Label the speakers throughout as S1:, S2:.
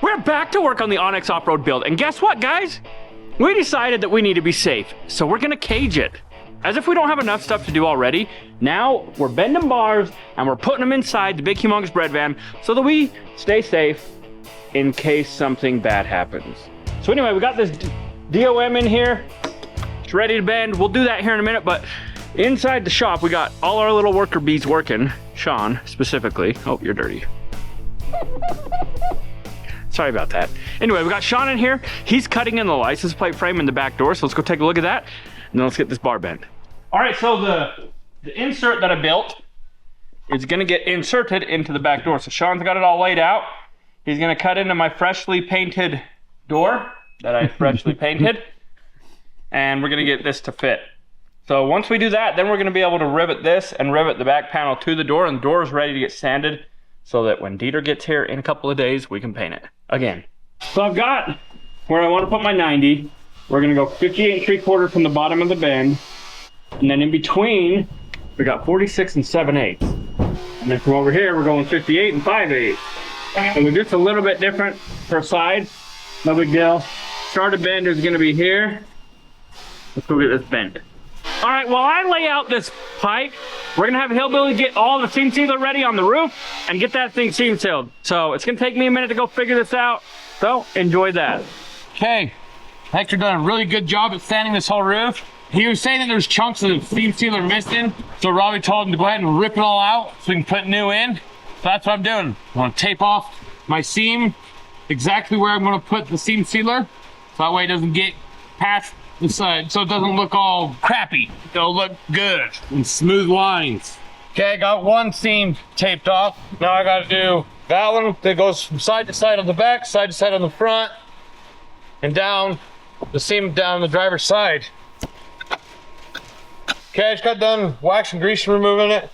S1: We're back to work on the Onyx off-road build, and guess what, guys? We decided that we need to be safe, so we're gonna cage it. As if we don't have enough stuff to do already, now we're bending bars and we're putting them inside the big humongous bread van so that we stay safe in case something bad happens. So anyway, we got this DOM in here. It's ready to bend. We'll do that here in a minute, but inside the shop, we got all our little worker bees working. Sean, specifically. Oh, you're dirty. Sorry about that. Anyway, we got Sean in here. He's cutting in the license plate frame in the back door, so let's go take a look at that, and then let's get this bar bent. All right, so the insert that I built is gonna get inserted into the back door. So Sean's got it all laid out. He's gonna cut into my freshly painted door that I freshly painted, and we're gonna get this to fit. So once we do that, then we're gonna be able to rivet this and rivet the back panel to the door, and the door is ready to get sanded so that when Dieter gets here in a couple of days, we can paint it again. So I've got where I want to put my 90. We're gonna go 58 3/4 from the bottom of the bend, and then in between, we got 46 and 7/8. And then from over here, we're going 58 and 5/8. And we're just a little bit different per side. No big deal. Started bend is gonna be here. Let's go get this bent. All right, while I lay out this pipe, we're gonna have Hillbilly get all the seam sealer ready on the roof and get that thing seam sealed. So it's gonna take me a minute to go figure this out. So enjoy that. Okay, Hector done a really good job at sanding this whole roof. He was saying that there's chunks of seam sealer missing. So Robbie told him to go ahead and rip it all out so we can put new in. So that's what I'm doing. I'm gonna tape off my seam exactly where I'm gonna put the seam sealer. So that way it doesn't get past the side, so it doesn't look all crappy. It'll look good and smooth lines. Okay, I got one seam taped off. Now I gotta do that one that goes from side to side on the back, side to side on the front, and down the seam down the driver's side. Okay, I just got done wax and grease and removing it.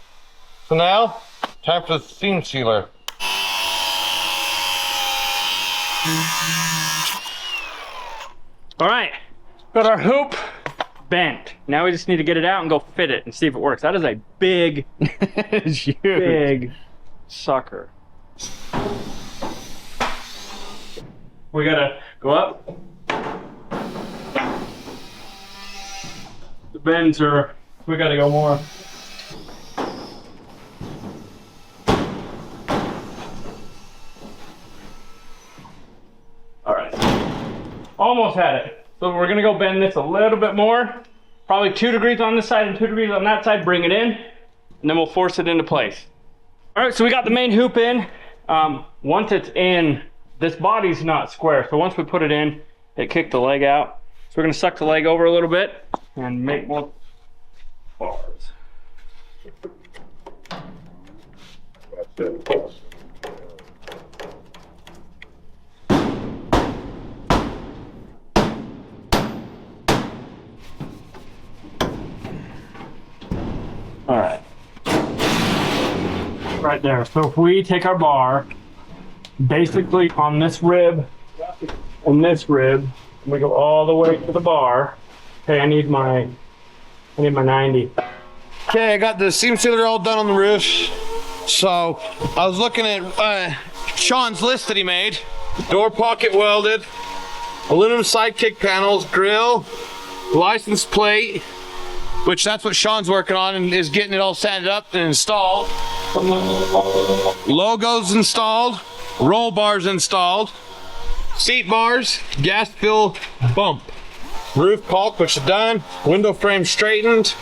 S1: So now, time for the seam sealer. All right. Got our hoop bent. Now we just need to get it out and go fit it and see if it works. That is a big, big sucker. We gotta go up. The bends are, we gotta go more. All right, almost had it. So we're gonna go bend this a little bit more, probably 2 degrees on this side and 2 degrees on that side, bring it in, and then we'll force it into place. All right, so we got the main hoop in. Once it's in, this body's not square, so once we put it in, it kicked the leg out. So we're gonna suck the leg over a little bit and make more bars. All right, right there. So if we take our bar, basically on this rib and this rib, and we go all the way to the bar. Okay, I need my 90. Okay, I got the seam sealer all done on the roof. So I was looking at Sean's list that he made. Door pocket welded, aluminum side kick panels, grill, license plate, which that's what Sean's working on and is getting it all sanded up and installed. Logos installed, roll bars installed, seat bars, gas fill bump, roof caulk, which is done, window frame straightened,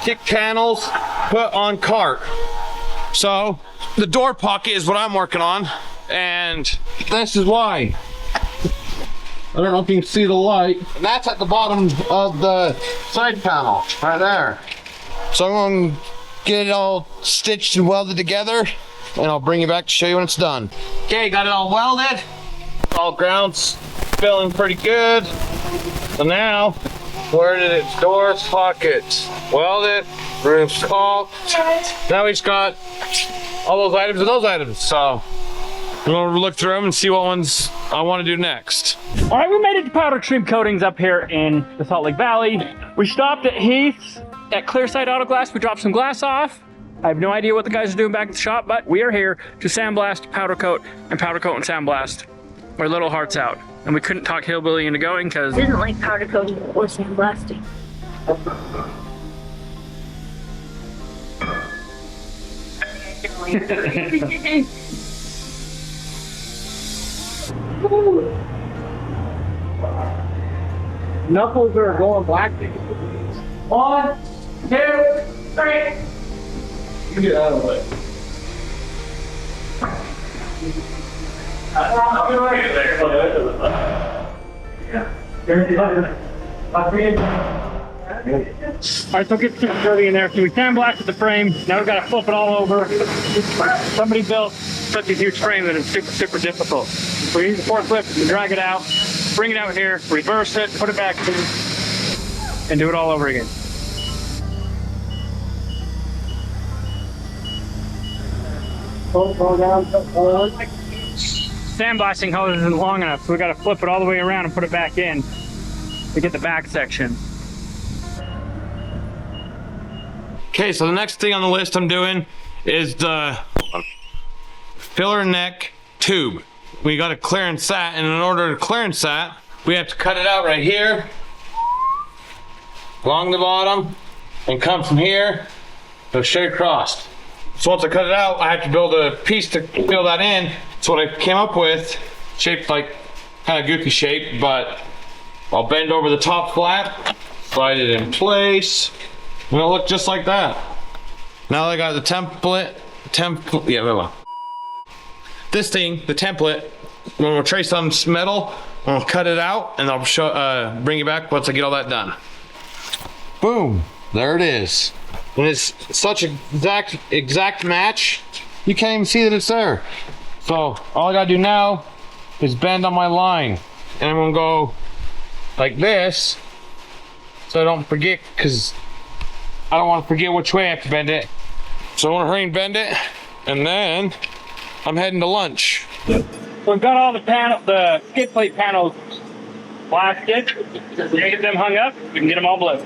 S1: kick panels put on cart. So the door pocket is what I'm working on, and this is why. I don't know if you can see the light. And that's at the bottom of the side panel, right there. So I'm gonna get it all stitched and welded together, and I'll bring you back to show you when it's done. Okay, got it all welded. All ground's feeling pretty good. So now, where did it? Doors, pockets, welded, roof's caulked. Now we just got all those items and those items. So we're gonna look through them and see what ones I want to do next. All right, we made it to Powder Stream Coatings up here in the Salt Lake Valley. We stopped at Heath's at Clearside Auto Glass. We dropped some glass off. I have no idea what the guys are doing back at the shop, but we are here to sandblast, powder coat, and sandblast Our little hearts out. And we couldn't talk Hillbilly into going because
S2: He doesn't like powder coating or sandblasting.
S1: knuckles are going black. 1, 2, 3. You get out of the way. Alright, so get some dirty in there. So we sandblasted the frame. Now we've got to flip it all over. Somebody built such a huge frame that it's super, super difficult. So we use the forklift to drag it out, bring it out here, reverse it, put it back in, and do it all over again. Sandblasting hose isn't long enough, so we got to flip it all the way around and put it back in to get the back section. Okay, so the next thing on the list I'm doing is the filler neck tube. We got to clearance that, and in order to clearance that, we have to cut it out right here, along the bottom, and come from here, go straight across. So once I cut it out, I have to build a piece to fill that in. So what I came up with, shaped like kind of goofy shape, but I'll bend over the top flat, slide it in place, and it'll look just like that. Now I got the template, this thing, the template, when we'll trace on metal, I'll cut it out, and I'll show, bring it back once I get all that done. Boom, there it is. And it's such an exact match, you can't even see that it's there. So all I gotta do now is bend on my line, and I'm gonna go like this, so I don't forget, because I don't want to forget which way I have to bend it. So I want to hurry and bend it, and then I'm heading to lunch. We've got all the skid plate panels blasted. We're gonna get them hung up. We can get them all blue.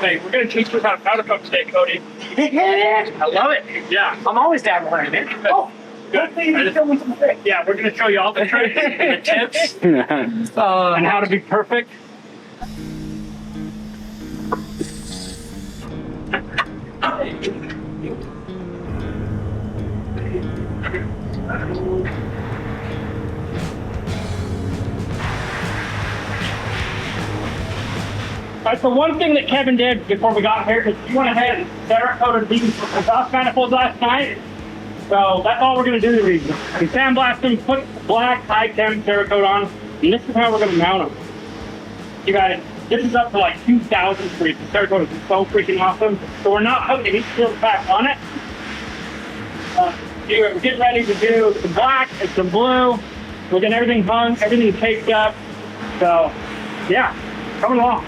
S1: Hey, we're gonna teach you how to powder coat today, Cody.
S3: I love it.
S1: Yeah.
S3: I'm always down to learn it. Oh, good thing you show me some tricks.
S1: Yeah, we're gonna show you all the tricks and the tips and how to be perfect. Alright, so one thing that Kevin did before we got here is he went ahead and Cerakoted these exhaust manifolds last night. So that's all we're going to do to these. We sandblast them, put black high temp Cerakote on, and this is how we're going to mount them. You guys, this is up to like 2,000 degrees. The Cerakote is so freaking awesome. So we're not putting any steel back on it. We're getting ready to do some black and some blue. We're getting everything hung, everything taped up. So yeah, coming along.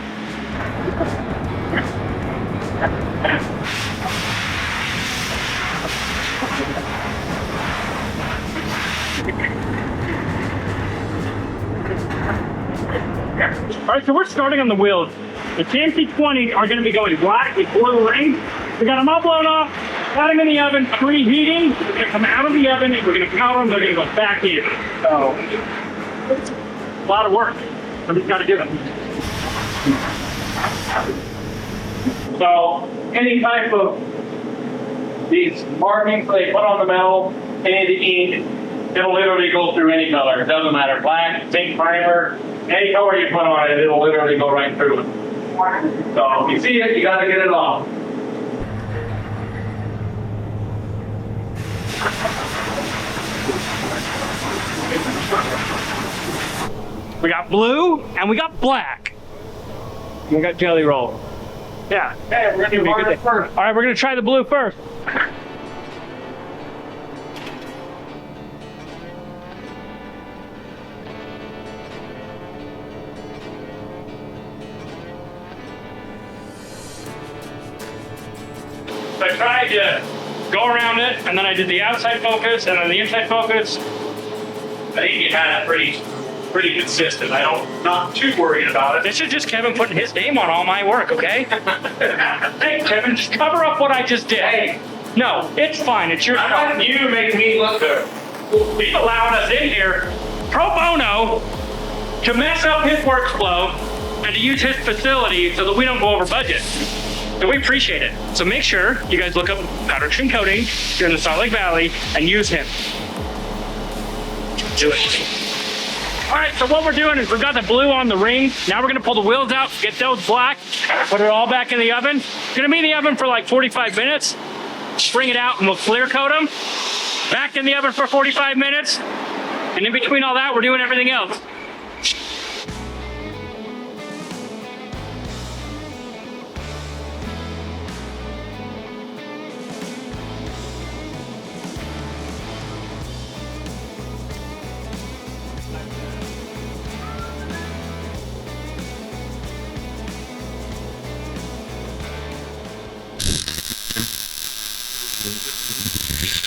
S1: Alright, so we're starting on the wheels. The TMC-20 are going to be going black with blue rings. We got them all blown off, got them in the oven, preheating. We're going to come out of the oven and we're going to powder them, they're going to go back in. So, a lot of work. Somebody's got to do it. So, any type of these markings they put on the metal, any of the ink, it'll literally go through any color. It doesn't matter, black, pink primer, any color you put on it, it'll literally go right through it. So if you see it, you gotta get it off. We got blue and we got black. We got jelly roll. Yeah. Hey, we're gonna do orange first. All right, we're gonna try the blue first. So I tried to go around it, and then I did the outside focus, and then the inside focus. I think you had it pretty
S3: pretty consistent. Not too worried about it.
S1: This is just Kevin putting his name on all my work, okay? Hey, Kevin, just cover up what I just did.
S3: Hey.
S1: No, it's fine. It's your
S3: I'm
S1: fault.
S3: letting you make me look good.
S1: He's allowing us in here pro bono to mess up his workflow and to use his facility so that we don't go over budget. So we appreciate it. So make sure you guys look up Fabricating Coating here in the Salt Lake Valley and use him. Do it. All right, so what we're doing is we've got the blue on the ring. Now we're gonna pull the wheels out, get those black, put it all back in the oven. It's gonna be in the oven for like 45 minutes. Bring it out and we'll clear coat them. Back in the oven for 45 minutes. And in between all that, we're doing everything else.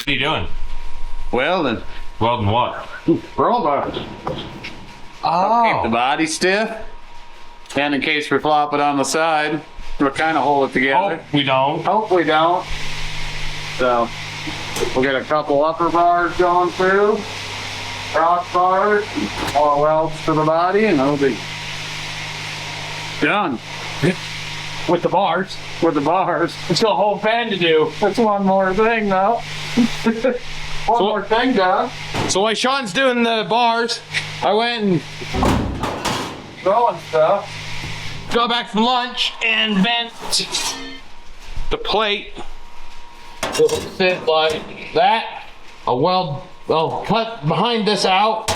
S4: What are you doing?
S5: Welding.
S4: Welding what?
S5: Roll bars. Keep the body stiff. And in case we flop it on the side, we'll kind of hold it together.
S4: Oh, we don't.
S5: Hope we don't. So, we'll get a couple upper bars going through. Cross bars. More welds to the body, and it'll be done.
S1: With the bars.
S5: With the bars.
S1: There's still a whole fan to do.
S5: That's one more thing, though. One more thing done.
S4: So while Sean's doing the bars, I went and
S5: Throwing stuff.
S4: got back from lunch and bent the plate. It'll sit like that. I'll cut behind this out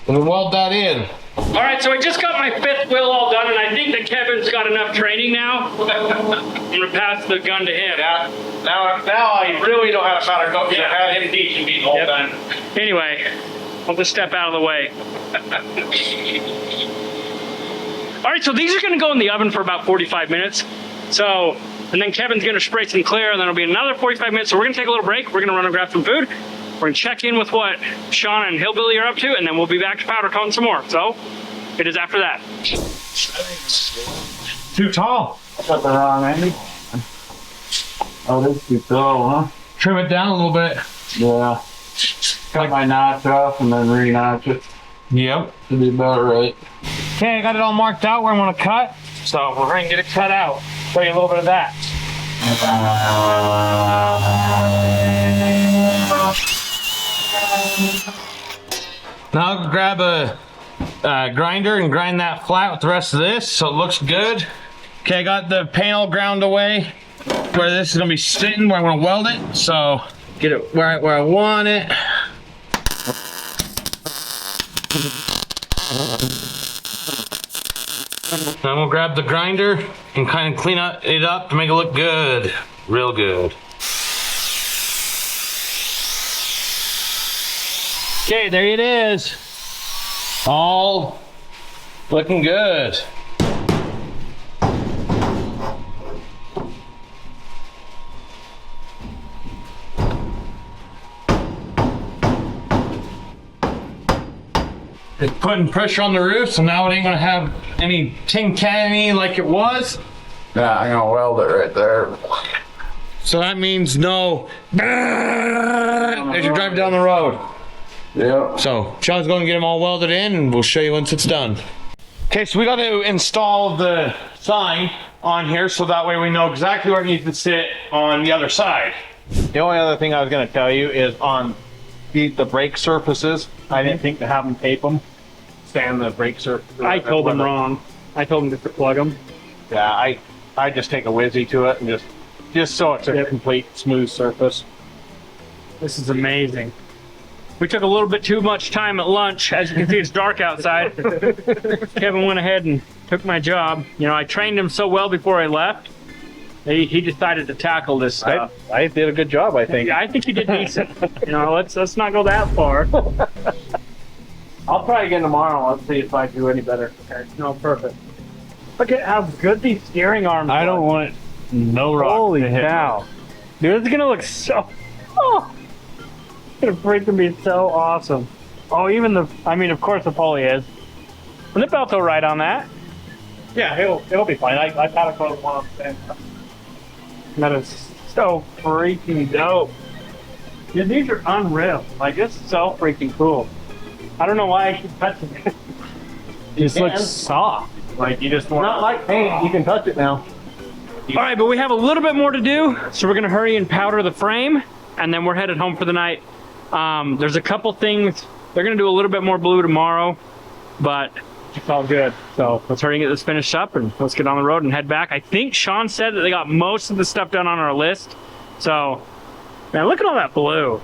S4: and then weld that in.
S1: All right, so I just got my fifth wheel all done, and I think that Kevin's got enough training now. I'm gonna pass the gun to him.
S3: Yeah. Now I really know how to powder coat. Yeah. I had him teaching me the whole time.
S1: Anyway, I'll just step out of the way. All right, so these are gonna go in the oven for about 45 minutes. So, and then Kevin's gonna spray some clear, and then it'll be another 45 minutes. So we're gonna take a little break. We're gonna run and grab some food. We're gonna check in with what Sean and Hillbilly are up to, and then we'll be back to powder coating some more. So, it is after that.
S4: Too tall.
S5: Got the wrong ending. Oh, this is too tall, huh?
S4: Trim it down a little bit.
S5: Yeah. Cut my notch off and then re-notch it.
S4: Yep.
S5: Should be about right.
S1: Okay, I got it all marked out where I'm gonna cut. So we're gonna get it cut out. Show you a little bit of that.
S4: Now I'll grab a grinder and grind that flat with the rest of this so it looks good. Okay, I got the paint all ground away where this is gonna be sitting, where I'm gonna weld it. So get it where I want it. Then we'll grab the grinder and kind of clean it up to make it look good, real good. Okay, there it is. All looking good. It's putting pressure on the roof, so now it ain't gonna have any tin canny like it was.
S5: Yeah, I'm gonna weld it right there.
S4: So that means no as you drive down the road.
S5: Yeah.
S4: So Sean's going to get them all welded in, and we'll show you once it's done. Okay, so we got to install the sign on here so that way we know exactly where it needs to sit on the other side.
S6: The only other thing I was going to tell you is on the brake surfaces, I didn't think to have them tape them, stand the brake surface.
S1: I told him wrong. I told him just to plug them.
S6: Yeah, I just take a whizzy to it and just so it's a complete smooth surface.
S1: This is amazing. We took a little bit too much time at lunch. As you can see, it's dark outside. Kevin went ahead and took my job. You know, I trained him so well before I left. He decided to tackle this stuff.
S6: I did a good job, I think.
S1: Yeah, I think he did decent. You know, let's not go that far.
S6: I'll try again tomorrow. Let's see if I do any better.
S1: Okay, no, perfect. Look at how good these steering arms are.
S6: I don't want no rock.
S1: Holy
S6: to hit
S1: cow. Dude, it's gonna look so... Oh, it's gonna freaking be so awesome. Oh, even the... I mean, of course the pulley is. And the belt will ride on that.
S6: Yeah, it'll be fine. I powder coated one on the same.
S1: That is so freaking dope. Dude, these are unreal. Like, this is so freaking cool. I don't know why I keep touching it. It just looks soft. Like, you just want
S6: Not like paint. You can touch it now.
S1: All right, but we have a little bit more to do, so we're gonna hurry and powder the frame, and then we're headed home for the night. There's a couple things. They're gonna do a little bit more blue tomorrow, but it's all good. So let's hurry and get this finished up, and let's get on the road and head back. I think Sean said that they got most of the stuff done on our list. So, man, look at all that blue.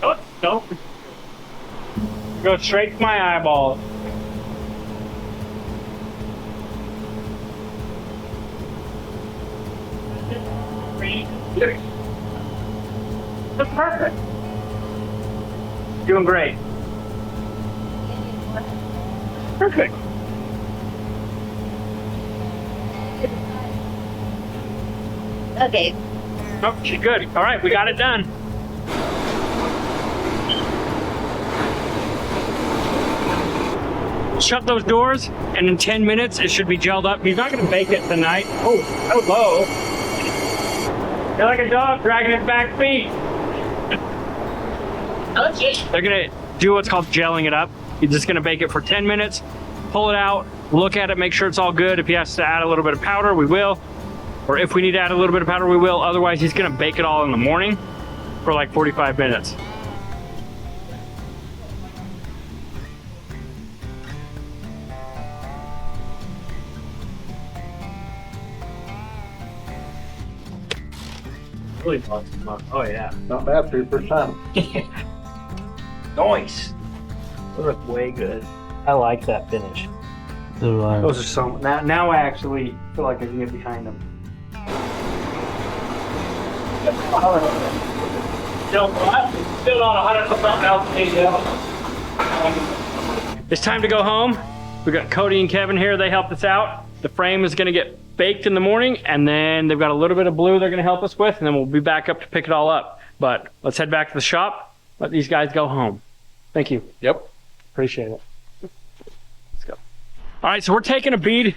S1: Oh, no. Go straight to my eyeballs. That's perfect. Doing great. Perfect.
S2: Okay.
S1: Oh, she's good. All right, we got it done. Shut those doors, and in 10 minutes, it should be gelled up. He's not gonna bake it tonight. Oh, hello. You're like a dog dragging its back feet. They're gonna do what's called gelling it up. He's just gonna bake it for 10 minutes, pull it out, look at it, make sure it's all good. If he has to add a little bit of powder, we will. Or if we need to add a little bit of powder, we will. Otherwise, he's gonna bake it all in the morning for like 45 minutes. Really oh yeah.
S5: Not bad, 3%.
S1: Nice. Those look way good. I like that finish. Those are so. Now I actually feel like I can get behind them. Still not 100% It's time to go home. We got Cody and Kevin here. They helped us out. The frame is going to get baked in the morning, and then they've got a little bit of blue they're going to help us with, and then we'll be back up to pick it all up. But let's head back to the shop. Let these guys go home. Thank you.
S5: Yep.
S1: Appreciate it. Let's go. All right, so we're taking a bead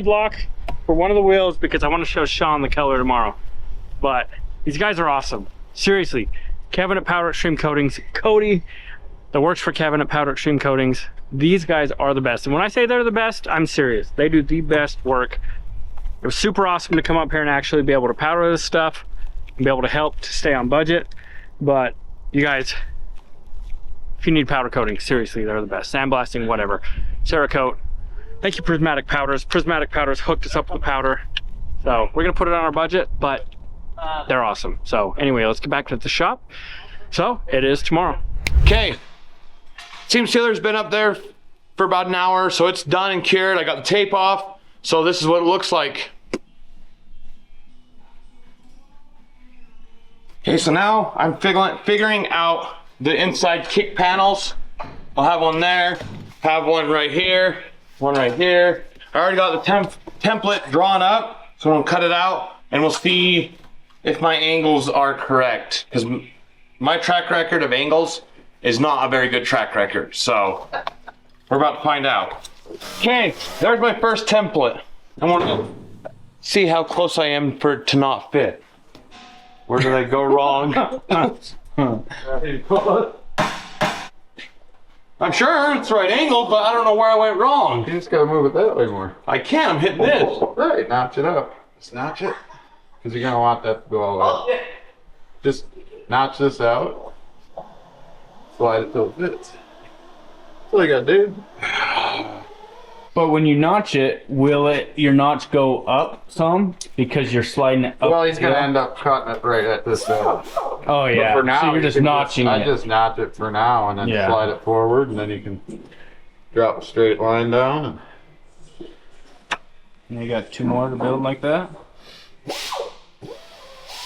S1: lock for one of the wheels because I want to show Sean the color tomorrow. But these guys are awesome. Seriously, Kevin at Powder Extreme Coatings, Cody that works for Kevin at Powder Extreme Coatings. These guys are the best. And when I say they're the best, I'm serious. They do the best work. It was super awesome to come up here and actually be able to powder this stuff and be able to help to stay on budget. But you guys, if you need powder coating, seriously, they're the best. Sandblasting, whatever. Cerakote. Thank you, Prismatic Powders. Prismatic Powders hooked us up with the powder. So we're gonna put it on our budget, but they're awesome. So anyway, let's get back to the shop. So it is tomorrow.
S4: Okay. Seam sealer's been up there for about an hour, so it's done and cured. I got the tape off, so this is what it looks like. Okay, so now I'm figuring out the inside kick panels. I'll have one there, have one right here, one right here. I already got the template drawn up, so I'm gonna cut it out, and we'll see if my angles are correct, because my track record of angles is not a very good track record, so we're about to find out. Okay, there's my first template. I want to see how close I am for it to not fit. Where did I go wrong? I'm sure it's the right angle, but I don't know where I went wrong.
S5: You just gotta move it that way more.
S4: I can't, I'm hitting this.
S5: Right, notch it up. Just notch it. Because you're gonna want that to go all out. Just notch this out. Slide it till it fits. That's all you gotta do.
S7: But when you notch it, will your notch go up some because you're sliding it up?
S5: Well, he's gonna end up cutting it right at this end.
S7: Oh yeah.
S5: But for now,
S7: so you're just notching
S5: I
S7: it.
S5: just notch it for now and then
S7: Yeah.
S5: slide it forward, and then you can drop a straight line down.
S7: And you got two more to build like that?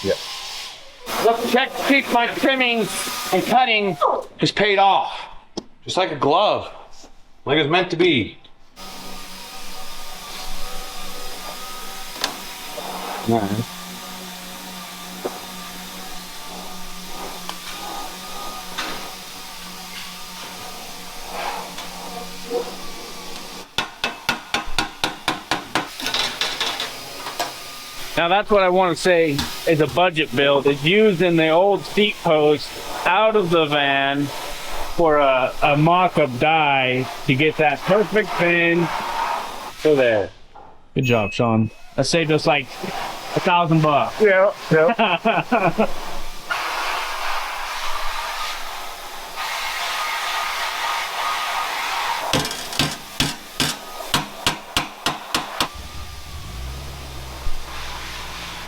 S5: Yeah.
S4: Let's check to see if my trimming and cutting is paid off. Just like a glove. Like it's meant to be.
S5: Alright.
S7: Now that's what I want to say is a budget build. Is using the old seat post out of the van for a mock-up die to get that perfect pin. So there. Good job, Sean. That saved us like $1,000.
S3: Yeah, yeah.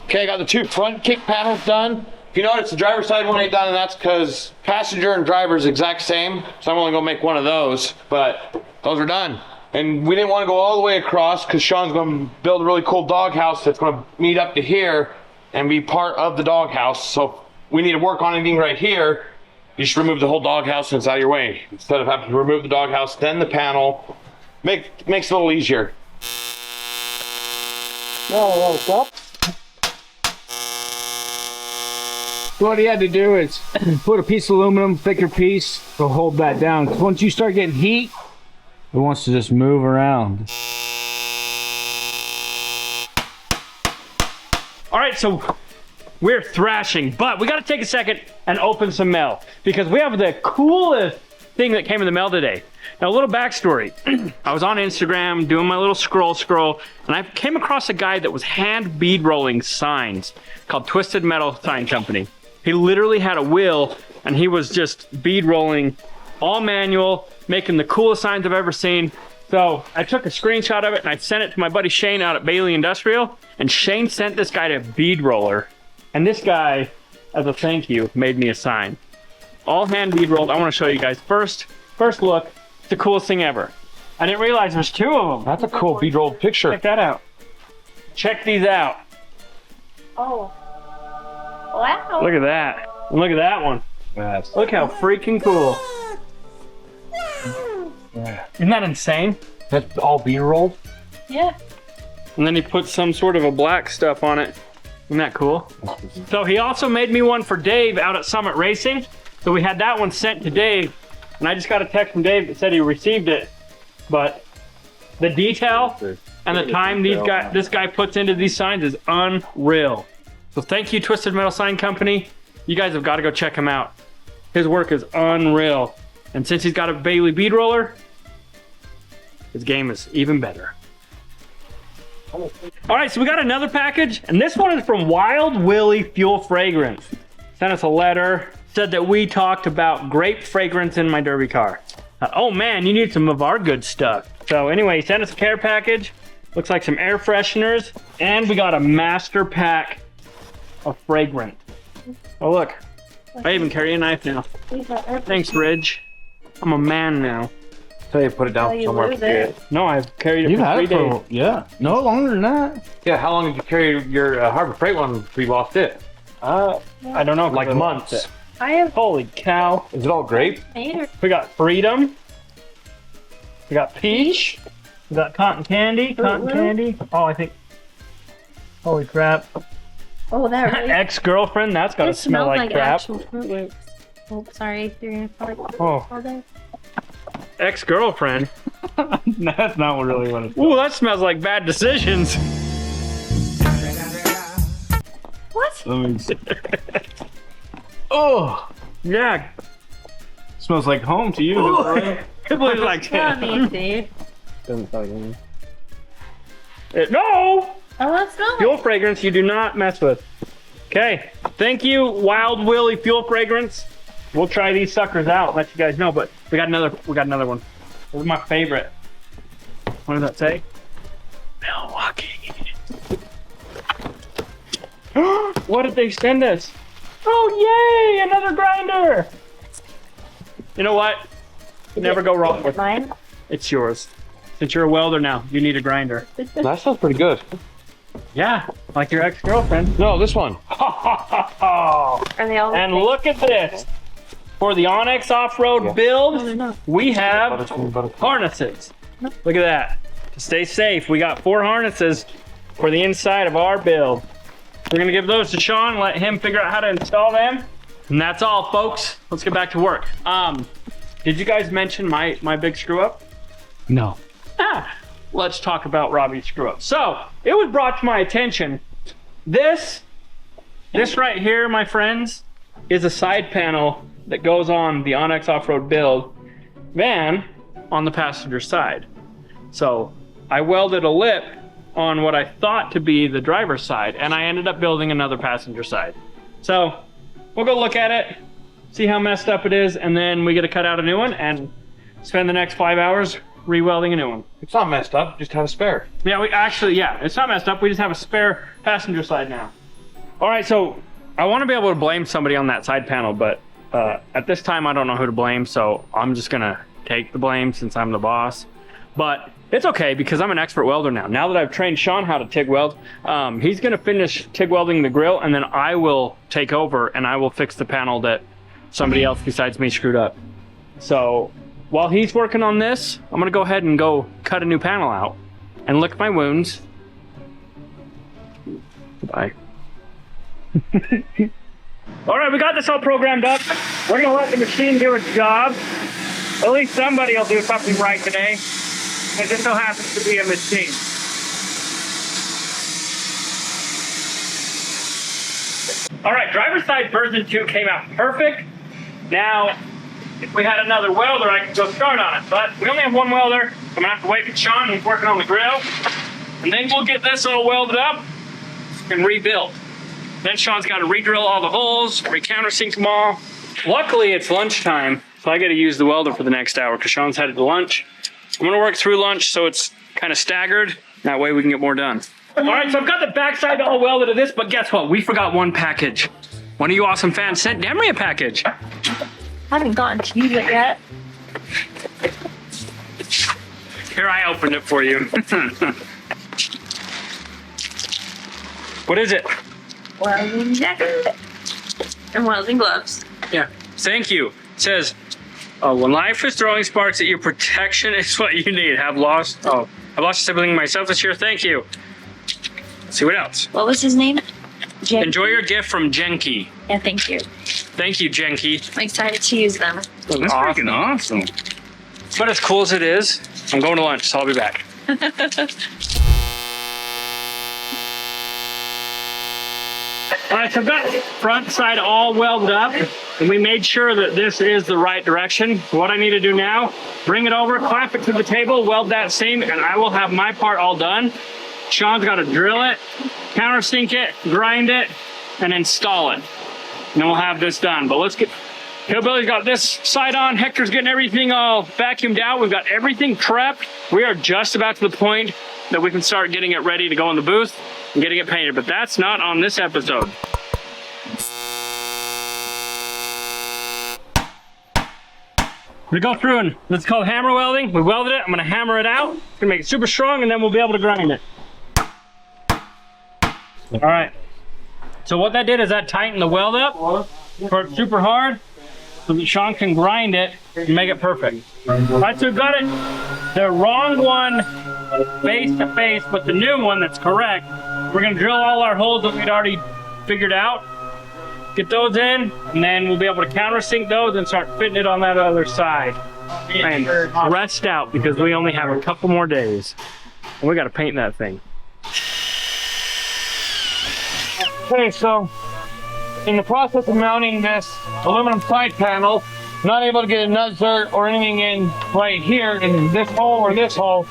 S4: Okay, I got the 2 front kick panels done. If you notice, the driver's side one ain't done, and that's because passenger and driver is exact same. So I'm only gonna make one of those, but those are done. And we didn't want to go all the way across because Sean's gonna build a really cool doghouse that's gonna meet up to here and be part of the doghouse. So we need to work on anything right here. You just remove the whole doghouse and it's out of your way. Instead of having to remove the doghouse, then the panel, makes it a little easier.
S7: What he had to do is put a piece of aluminum, thicker piece, to hold that down. 'Cause once you start getting heat, it wants to just move around.
S1: All right, so we're thrashing, but we got to take a second and open some mail because we have the coolest thing that came in the mail today. Now, a little backstory. I was on Instagram doing my little scroll, and I came across a guy that was hand bead rolling signs called Twisted Metal Sign Company. He literally had a wheel, and he was just bead rolling, all manual, making the coolest signs I've ever seen. So I took a screenshot of it, and I sent it to my buddy Shane out at Bailey Industrial, and Shane sent this guy to Bead Roller. And this guy, as a thank you, made me a sign. All hand bead rolled. I want to show you guys. First look, it's the coolest thing ever. I didn't realize there's 2 of them.
S4: That's a cool bead rolled picture.
S1: Check that out. Check these out.
S2: Oh. Wow.
S1: Look at that. And look at that one.
S4: Yes.
S1: Look how freaking cool. Isn't that insane?
S4: That's all bead rolled?
S2: Yeah.
S1: And then he put some sort of a black stuff on it. Isn't that cool? So he also made me one for Dave out at Summit Racing. So we had that one sent to Dave. And I just got a text from Dave that said he received it. But the detail and the time this guy puts into these signs is unreal. So thank you, Twisted Metal Sign Company. You guys have got to go check him out. His work is unreal. And since he's got a Bailey bead roller, his game is even better. All right, so we got another package, and this one is from Wild Willie Fuel Fragrance. Sent us a letter, said that we talked about grape fragrance in my derby car. Oh man, you need some of our good stuff. So anyway, he sent us a care package. Looks like some air fresheners, and we got a master pack of fragrance. Oh look, I even carry a knife now. Thanks, Ridge. I'm a man now.
S4: So you put it down somewhere.
S1: No, I've carried it
S7: You've
S1: for
S7: had
S1: 3
S7: it
S1: days.
S7: for, yeah, no longer than that.
S4: Yeah, how long did you carry your Harbor Freight one before you lost it?
S1: I don't know.
S4: Like months.
S2: I have
S1: Holy cow.
S4: Is it all grape?
S2: hater.
S1: We got Freedom. We got Peach. We got Cotton Candy. Oh, I think. Holy crap.
S2: Oh, that really
S1: Ex-girlfriend. That's gotta
S2: it
S1: smell
S2: smells
S1: like crap.
S2: actual Fruit Loops. Oh, sorry. You're gonna fart
S1: Oh.
S2: all day.
S1: Ex-girlfriend.
S7: That's not really what it's.
S1: Ooh, that smells like bad decisions.
S2: What?
S7: Let me see. Oh,
S1: Yeah.
S7: smells like home to you.
S1: It was like
S2: Not me, Dave.
S1: No!
S2: Oh, let's go.
S1: Fuel fragrance you do not mess with. Okay. Thank you, Wild Willie Fuel Fragrance. We'll try these suckers out and let you guys know, but we got another one. This is my favorite. What does that say? Milwaukee. What did they send us? Oh, yay! Another grinder! You know what? Never go wrong with it.
S2: Mine?
S1: It's yours. Since you're a welder now, you need a grinder.
S4: That sounds pretty good.
S1: Yeah, like your ex-girlfriend.
S4: No, this one.
S2: Are they all
S1: And look at this. For the Onyx off-road build, we have harnesses. Look at that. To stay safe, we got 4 harnesses for the inside of our build. We're gonna give those to Sean, let him figure out how to install them. And that's all, folks. Let's get back to work. Did you guys mention my big screw up?
S7: No.
S1: Let's talk about Robbie's screw up. So, it was brought to my attention This right here, my friends, is a side panel that goes on the Onyx Off-Road Build van on the passenger side. So I welded a lip on what I thought to be the driver's side, and I ended up building another passenger side. So we'll go look at it, see how messed up it is, and then we get to cut out a new one and spend the next 5 hours re-welding a new one.
S4: It's not messed up, just have a spare.
S1: Yeah, it's not messed up. We just have a spare passenger side now. All right, so I want to be able to blame somebody on that side panel, but at this time I don't know who to blame, so I'm just gonna take the blame since I'm the boss. But it's okay because I'm an expert welder now. Now that I've trained Sean how to TIG weld, he's gonna finish TIG welding the grill, and then I will take over and I will fix the panel that somebody else besides me screwed up. So while he's working on this, I'm gonna go ahead and go cut a new panel out and lick my wounds. Bye. All right, we got this all programmed up. We're gonna let the machine do its job. At least somebody will do something right today. It just so happens to be a machine. All right, driver's side version 2 came out perfect. Now, if we had another welder, I could go start on it, but we only have one welder. I'm gonna have to wait for Sean, he's working on the grill. And then we'll get this all welded up and rebuilt. Then Sean's got to re-drill all the holes, re-countersink them all. Luckily, it's lunchtime, so I got to use the welder for the next hour because Sean's headed to lunch. I'm going to work through lunch so it's kind of staggered. That way we can get more done. All right, so I've got the backside all welded to this, but guess what? We forgot one package. One of you awesome fans sent Demery a package.
S2: I haven't gotten to use it yet.
S1: Here, I opened it for you. What is it?
S2: Welding jacket and welding gloves.
S1: Yeah, thank you. It says, when life is throwing sparks at you, protection is what you need. I've lost a sibling myself this year. Thank you. Let's see what else.
S2: What was his name? Jenky.
S1: Enjoy your gift from Jenky.
S2: Yeah, thank you.
S1: Thank you, Jenky.
S2: I'm excited to use them.
S1: That's freaking awesome. But as cool as it is, I'm going to lunch, so I'll be back. All right, so I've got front side all welded up, and we made sure that this is the right direction. What I need to do now, bring it over, clamp it to the table, weld that seam, and I will have my part all done. Sean's got to drill it, countersink it, grind it, and install it. And then we'll have this done. But let's get, Hillbilly's got this side on, Hector's getting everything all vacuumed out. We've got everything prepped. We are just about to the point that we can start getting it ready to go in the booth and getting it painted, but that's not on this episode. We go through and it's called hammer welding. We welded it, I'm gonna hammer it out. It's gonna make it super strong and then we'll be able to grind it. All right, so what that did is that tightened the weld up, worked super hard, so that Sean can grind it and make it perfect. All right, so we've got it, the wrong one face to face, but the new one that's correct. We're gonna drill all our holes that we'd already figured out, get those in, and then we'll be able to countersink those and start fitting it on that other side. And rest out because we only have a couple more days. And we gotta paint that thing.
S4: Okay, so in the process of mounting this aluminum side panel, not able to get a nut zert or anything in right here in this hole or this hole.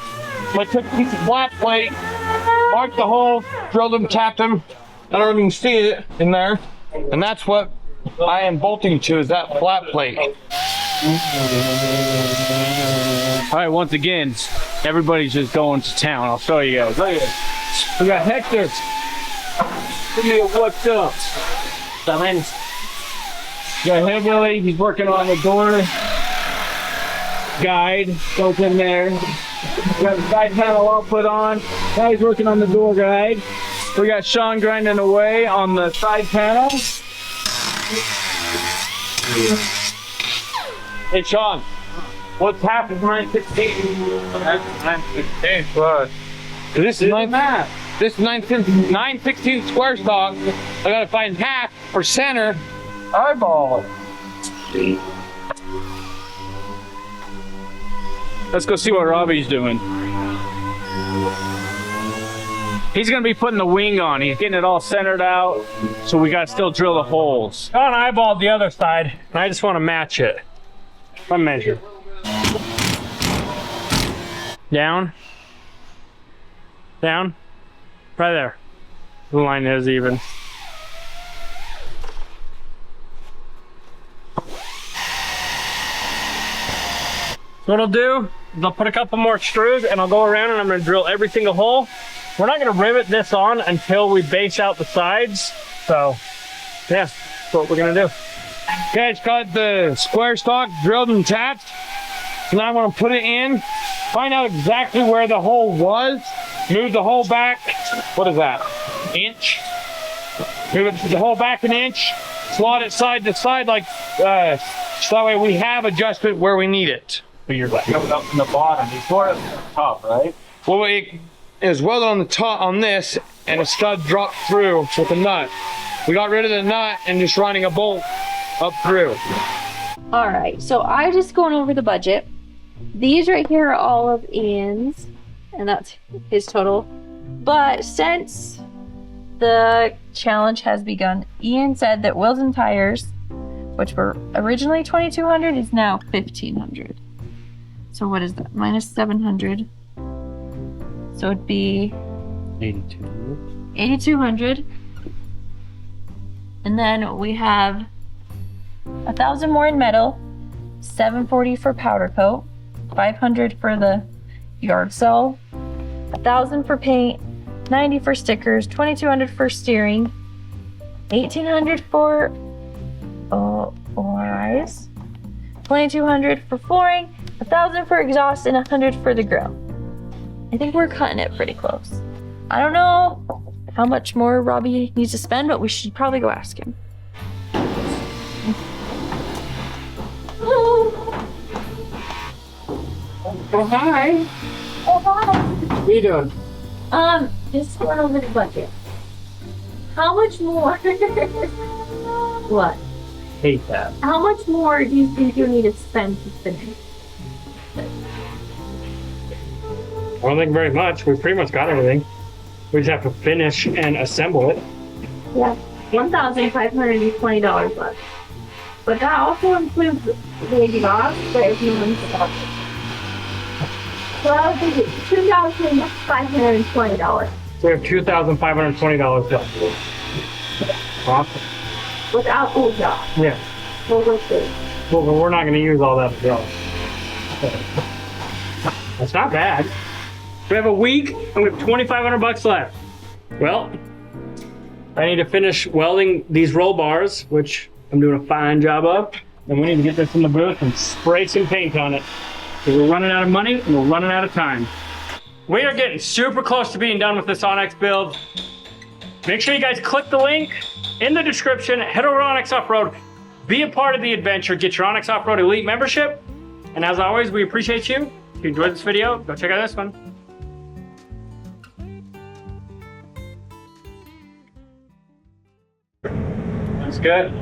S4: So I took a piece of flat plate, marked the holes, drilled them, tapped them. I don't know if you can see it in there. And that's what I am bolting to, is that flat plate.
S7: All right, once again, everybody's just going to town. I'll show you guys. Look at this. We got Hector. Look at what's up. Got Hillbilly. He's working on the door guide. Goes in there. We got the side panel all put on. Now he's working on the door guide. We got Sean grinding away on the side panel. Hey Sean, what's half of 916? That's 916. What? This is 916 square stock. I gotta find half for center eyeball. Let's go see what Robbie's doing. He's gonna be putting the wing on. He's getting it all centered out. So we gotta still drill the holes.
S1: Sean eyeballed the other side, and I just want to match it. Let me measure. Down. Down. Right there. The line is even. So what I'll do is I'll put a couple more screws and I'll go around and I'm gonna drill every single hole. We're not gonna rivet this on until we base out the sides. So yeah, that's what we're gonna do. Okay, it's got the square stock drilled and tapped. So now I'm gonna put it in, find out exactly where the hole was, move the hole back, what is that, inch? Move the hole back an inch, slot it side to side like, so that way we have adjustment where we need it.
S6: But you're coming up from the bottom. You sort of at the top, right?
S4: Well, it is welded on the top on this, and a stud dropped through with a nut. We got rid of the nut and just running a bolt up through.
S2: All right, so I just going over the budget. These right here are all of Ian's, and that's his total. But since the challenge has begun, Ian said that wheels and tires, which were originally $2,200, is now $1,500. So what is that? Minus 700. So it'd be 8,200. And then we have 1,000 more in metal, 740 for powder coat, 500 for the yard sole, 1,000 for paint, 90 for stickers, 2,200 for steering, 1,800 for ORIs, 2,200 for flooring, 1,000 for exhaust, and 100 for the grill. I think we're cutting it pretty close. I don't know how much more Robbie needs to spend, but we should probably go ask him.
S7: Oh, hi.
S2: Oh, hi.
S7: What are you doing?
S2: Just going over the budget. How much more? What?
S7: Hate that.
S2: How much more do you think you need to spend to finish?
S1: I don't think very much. We pretty much got everything. We just have to finish and assemble it.
S2: Yeah, $1,520 left. But that also includes the exhaust, there's no exhaust. So I was thinking $2,520
S1: So we have $2,520 left. Awesome.
S2: without the exhaust.
S1: Yeah.
S2: Well, let's see.
S1: Well, but we're not going to use all that exhaust. That's not bad. We have a week and we have $2,500 left. Well, I need to finish welding these roll bars, which I'm doing a fine job of. And we need to get this in the booth and spray some paint on it. Because we're running out of money and we're running out of time. We are getting super close to being done with this Onyx build. Make sure you guys click the link in the description. Head over to Onyx Offroad. Be a part of the adventure. Get your Onyx Offroad Elite membership. And as always, we appreciate you. If you enjoyed this video, go check out this one.
S7: That's good.